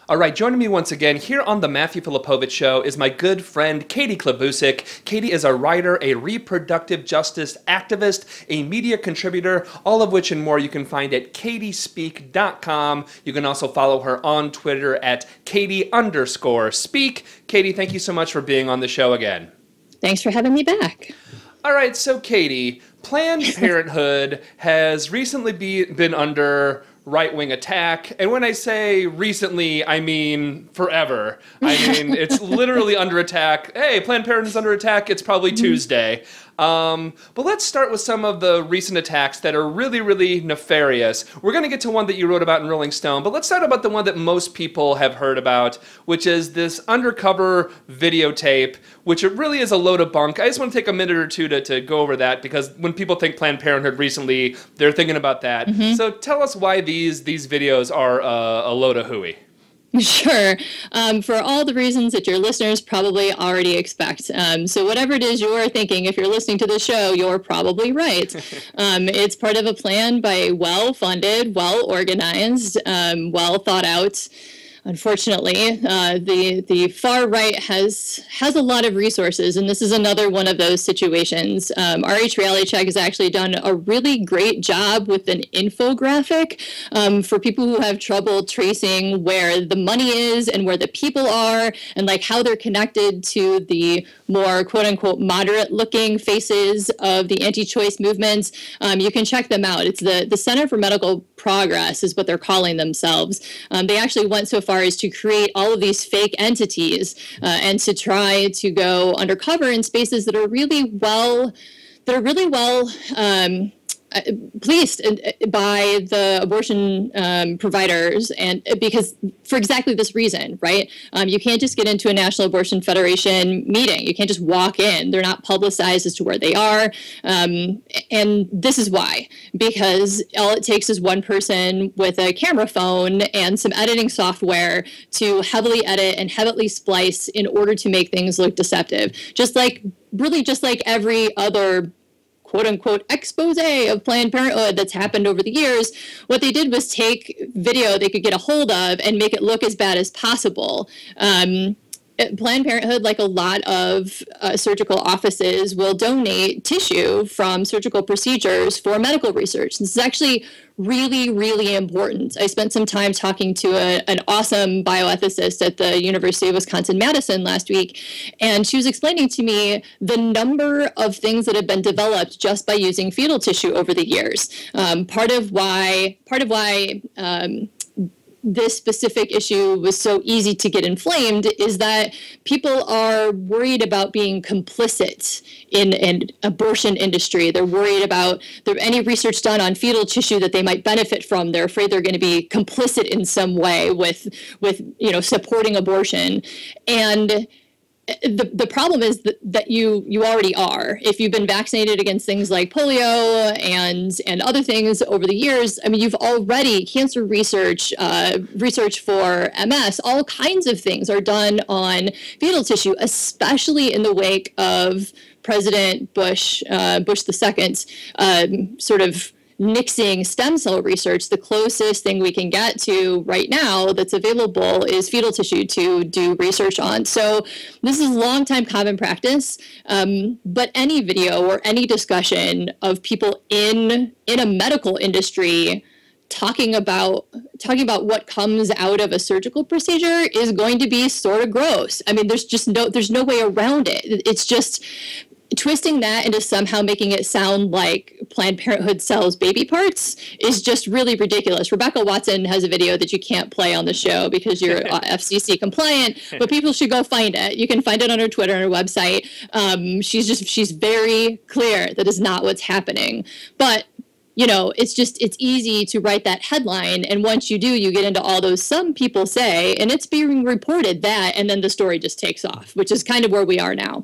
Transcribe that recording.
All right, joining me once again here on the Matthew Filipowicz Show is my good friend Katie Klabusich. Katie is a writer, a reproductive justice activist, a media contributor, all of which and more you can find at katiespeak.com. You can also follow her on Twitter at Katie_speak. Katie, thank you so much for being on the show again. Thanks for having me back. All right, so Katie, Planned Parenthood has recently been under right-wing attack. And when I say recently, I mean forever. I mean, it's literally under attack. Hey, Planned Parenthood's under attack. It's probably Tuesday. But let's start with some of the recent attacks that are really, really nefarious. We're going to get to one that you wrote about in Rolling Stone, but let's start about the one that most people have heard about, which is this undercover videotape, which it really is a load of bunk. I just want to take a minute or two to go over that, because when people think Planned Parenthood recently, they're thinking about that. So tell us why these videos are a load of hooey. Sure. For all the reasons that your listeners probably already expect. So whatever it is you're thinking, if you're listening to the show, you're probably right. It's part of a plan by a well-funded, well-organized, well-thought-out. Unfortunately, the far right has a lot of resources, and this is another one of those situations. RH Reality Check has actually done a really great job with an infographic for people who have trouble tracing where the money is and where the people are, and like how they're connected to the more quote-unquote moderate-looking faces of the anti-choice movements. You can check them out. It's the Center for Medical Progress is what they're calling themselves. They actually went so far as to create all of these fake entities and to try to go undercover in spaces that are really well policed by the abortion providers, and because for exactly this reason, right? You can't just get into a National Abortion Federation meeting. You can't just walk in. They're not publicized as to where they are. And this is why, because all it takes is one person with a camera phone and some editing software to heavily edit and heavily splice in order to make things look deceptive. Just like every other quote-unquote expose of Planned Parenthood that's happened over the years, what they did was take video they could get a hold of and make it look as bad as possible. Planned Parenthood, like a lot of surgical offices, will donate tissue from surgical procedures for medical research. This is actually really, really important. I spent some time talking to an awesome bioethicist at the University of Wisconsin-Madison last week, and she was explaining to me the number of things that have been developed just by using fetal tissue over the years. Part of why this specific issue was so easy to get inflamed is that people are worried about being complicit in an abortion industry. They're worried about any research done on fetal tissue that they might benefit from. They're afraid they're going to be complicit in some way with supporting abortion. And the problem is that you already are. If you've been vaccinated against things like polio and other things over the years, I mean, you've already, cancer research, research for MS, all kinds of things are done on fetal tissue, especially in the wake of President Bush II's sort of nixing stem cell research. The closest thing we can get to right now that's available is fetal tissue to do research on. So this is long-time common practice, but any video or any discussion of people in a medical industry talking about what comes out of a surgical procedure is going to be sort of gross. I mean, there's no way around it. It's just twisting that into somehow making it sound like Planned Parenthood sells baby parts is just really ridiculous. Rebecca Watson has a video that you can't play on the show because you're FCC compliant, but people should go find it. You can find it on her Twitter and her website. She's very clear that is not what's happening. But it's easy to write that headline, and once you do, you get into all those some people say, and it's being reported that, and then the story just takes off, which is kind of where we are now.